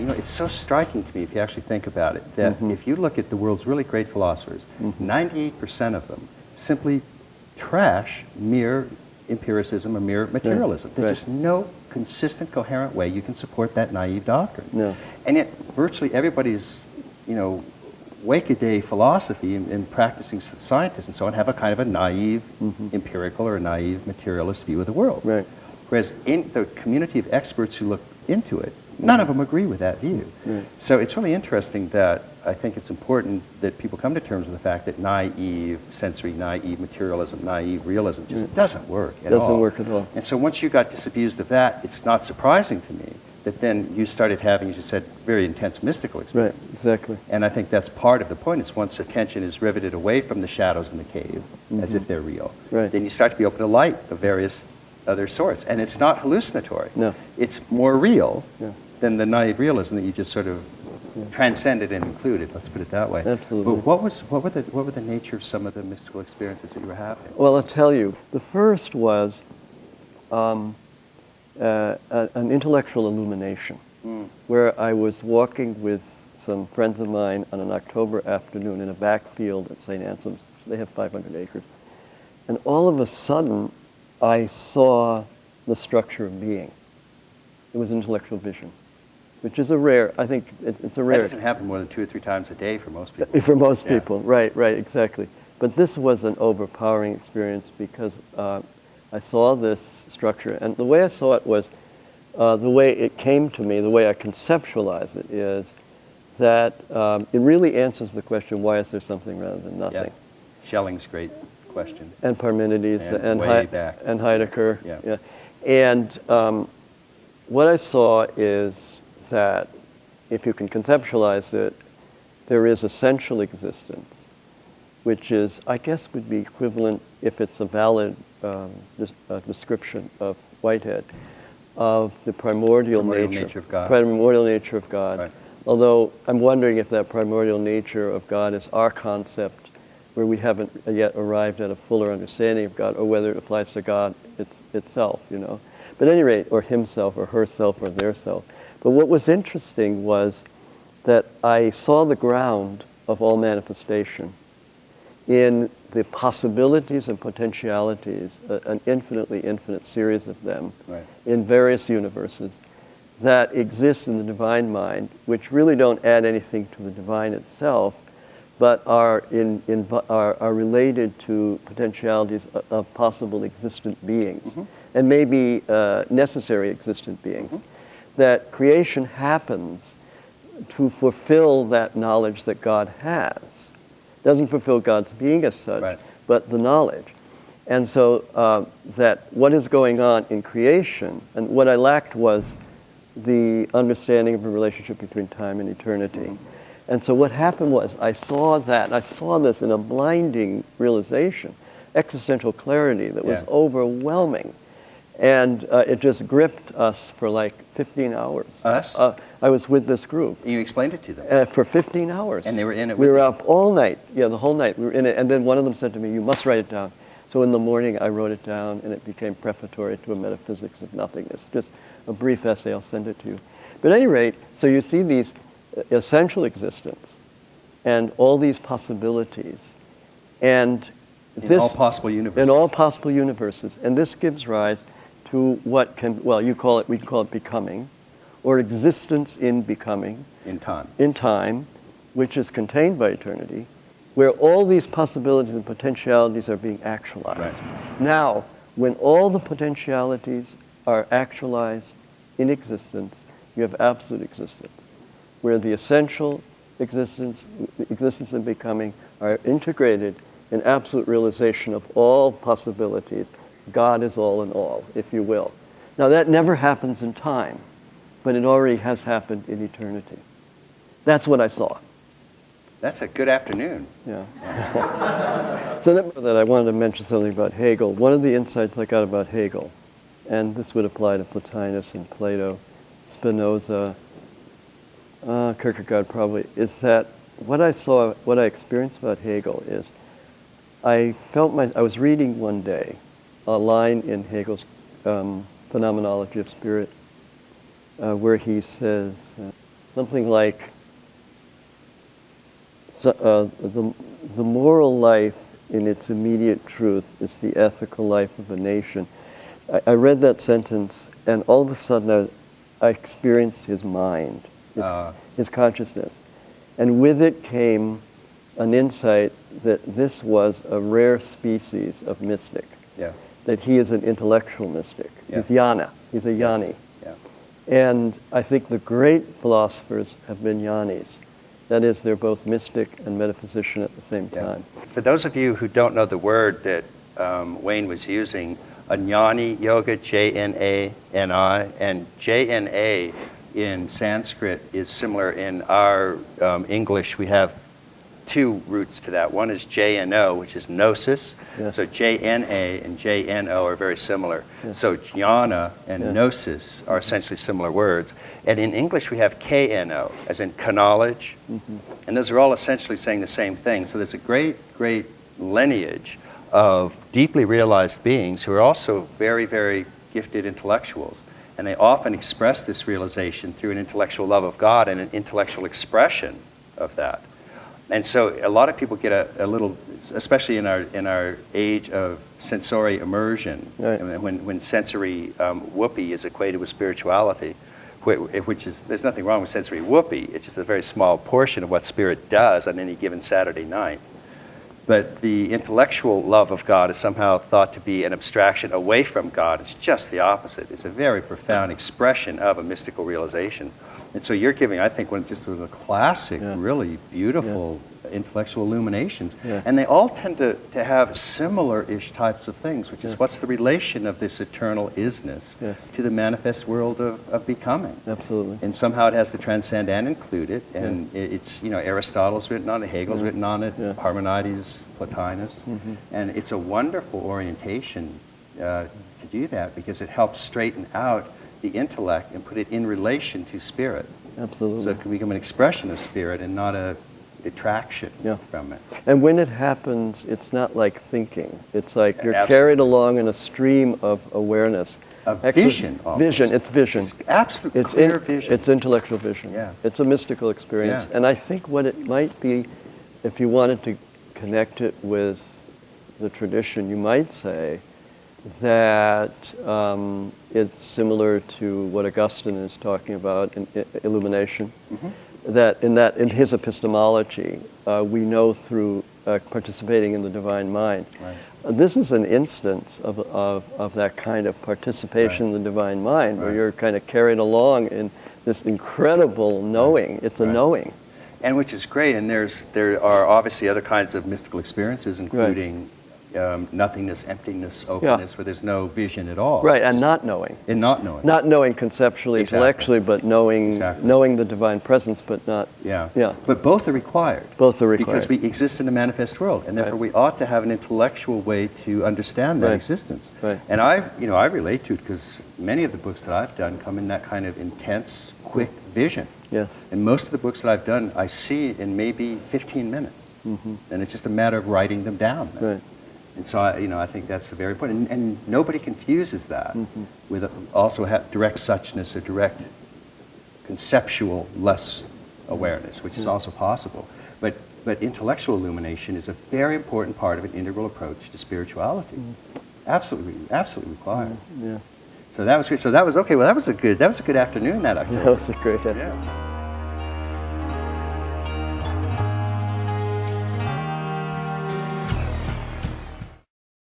And it's so striking to me if you actually think about it, that if you look at the world's really great philosophers, 98% of them simply trash mere empiricism or mere materialism. There's just no consistent, coherent way you can support that naive doctrine. No. And yet virtually everybody's, wake-a-day philosophy and practicing scientists and so on have a kind of a naive empirical or a naive materialist view of the world. Right. Whereas in the community of experts who look into it, none of them agree with that view. Right. So it's really interesting that I think it's important that people come to terms with the fact that naive sensory, naive materialism, naive realism just doesn't work at all. Doesn't work at all. And so once you got disabused of that, it's not surprising to me that then you started having, as you said, very intense mystical experiences. Right, exactly. And I think that's part of the point, is once attention is riveted away from the shadows in the cave, as if they're real, then you start to be open to light of various other sorts. And it's not hallucinatory. No. It's more real than the naive realism that you just sort of transcended and included, let's put it that way. Absolutely. But what were the nature of some of the mystical experiences that you were having? Well, I'll tell you. The first was an intellectual illumination, where I was walking with some friends of mine on an October afternoon in a backfield at St. Anselm's. They have 500 acres. And all of a sudden, I saw the structure of being. It was intellectual vision, which is a rare, I think it's a rare. That doesn't happen more than 2 or 3 times a day for most people. For most people, right, exactly. But this was an overpowering experience because I saw this structure, and the way I saw it was, the way it came to me, the way I conceptualize it is that it really answers the question, why is there something rather than nothing? Yeah. Schelling's great question. And Parmenides and Heidegger. Yeah. And what I saw is that if you can conceptualize it, there is essential existence, which is, I guess, would be equivalent, if it's a valid description of Whitehead, of the primordial nature of God. Primordial nature of God. Right. Although I'm wondering if that primordial nature of God is our concept, where we haven't yet arrived at a fuller understanding of God, or whether it applies to God itself, But at any rate, or himself, or herself, or their self. But what was interesting was that I saw the ground of all manifestation in the possibilities and potentialities, an infinitely infinite series of them, in various universes that exist in the divine mind, which really don't add anything to the divine itself, but are related to potentialities of possible existent beings, and maybe necessary existent beings. That creation happens to fulfill that knowledge that God has. Doesn't fulfill God's being as such, but the knowledge. And so that what is going on in creation, and what I lacked was the understanding of the relationship between time and eternity. And so what happened was, I saw that, and I saw this in a blinding realization, existential clarity that was overwhelming. And it just gripped us for like 15 hours. Us? I was with this group. You explained it to them? For 15 hours. And they were in it with We were you? up all night. Yeah, the whole night. We were in it. And then one of them said to me, you must write it down. So in the morning, I wrote it down, and it became prefatory to a metaphysics of nothingness. Just a brief essay. I'll send it to you. But at any rate, so you see these essential existence and all these possibilities. And in all possible universes. In all possible universes. And this gives rise to what can, well, we call it becoming, or existence in becoming. In time. In time, which is contained by eternity, where all these possibilities and potentialities are being actualized. Now, when all the potentialities are actualized in existence, you have absolute existence, where the essential existence and becoming are integrated in absolute realization of all possibilities. God is all in all, if you will. Now that never happens in time, but it already has happened in eternity. That's what I saw. That's a good afternoon. Yeah. So that I wanted to mention something about Hegel. One of the insights I got about Hegel, and this would apply to Plotinus and Plato, Spinoza, Kierkegaard probably, is that what I experienced about Hegel is, I was reading one day a line in Hegel's Phenomenology of Spirit, where he says, something like the moral life in its immediate truth is the ethical life of a nation. I read that sentence, and all of a sudden I experienced his mind, his consciousness. And with it came an insight that this was a rare species of mystic, that he is an intellectual mystic. He's jnana, he's a jnani. And I think the great philosophers have been jnanis. That is, they're both mystic and metaphysician at the same time. For those of you who don't know the word that Wayne was using, a jnani yoga, J-N-A-N-I, and J-N-A in Sanskrit is similar in our English. We have two roots to that. One is J-N-O, which is gnosis. So J-N-A and J-N-O are very similar. So jnana and gnosis are essentially similar words. And in English we have K-N-O, as in knowledge. And those are all essentially saying the same thing. So there's a great, great lineage of deeply realized beings who are also very, very gifted intellectuals. And they often express this realization through an intellectual love of God and an intellectual expression of that. And so a lot of people get a little, especially in our age of sensory immersion, when sensory whoopee is equated with spirituality, which is, there's nothing wrong with sensory whoopee, it's just a very small portion of what spirit does on any given Saturday night. But the intellectual love of God is somehow thought to be an abstraction away from God. It's just the opposite. It's a very profound expression of a mystical realization. And so you're giving, I think, one just of the classic, really beautiful intellectual illuminations. And they all tend to have similar-ish types of things, which is what's the relation of this eternal isness to the manifest world of becoming. Absolutely. And somehow it has to transcend and include it. And it's, Aristotle's written on it, Hegel's written on it, Parmenides, Plotinus. And it's a wonderful orientation to do that, because it helps straighten out the intellect and put it in relation to spirit. Absolutely. So it can become an expression of spirit and not a detraction from it. And when it happens, it's not like thinking. It's like you're carried along in a stream of awareness. Vision. Vision. It's vision. It's absolute clear vision. It's intellectual vision. It's a mystical experience. And I think what it might be, if you wanted to connect it with the tradition, you might say that it's similar to what Augustine is talking about in illumination. That in his epistemology, we know through participating in the divine mind. This is an instance of that kind of participation in the divine mind, where you're kind of carried along in this incredible knowing. It's a knowing. And which is great. And there are obviously other kinds of mystical experiences, including nothingness, emptiness, openness, where there's no vision at all. Right, and not knowing. And not knowing. Not knowing conceptually, intellectually, but knowing knowing the divine presence, but not... But both are required. Both are required. Because we exist in a manifest world, and therefore we ought to have an intellectual way to understand that existence. And I relate to it because many of the books that I've done come in that kind of intense, quick vision. And most of the books that I've done, I see in maybe 15 minutes. And it's just a matter of writing them down. And so, I think that's very important. And nobody confuses that with also direct suchness or direct conceptual less awareness, which is also possible. But intellectual illumination is a very important part of an integral approach to spirituality. Absolutely required. So that was great. So that was okay. Well, that was a good afternoon. That October. That was a great afternoon.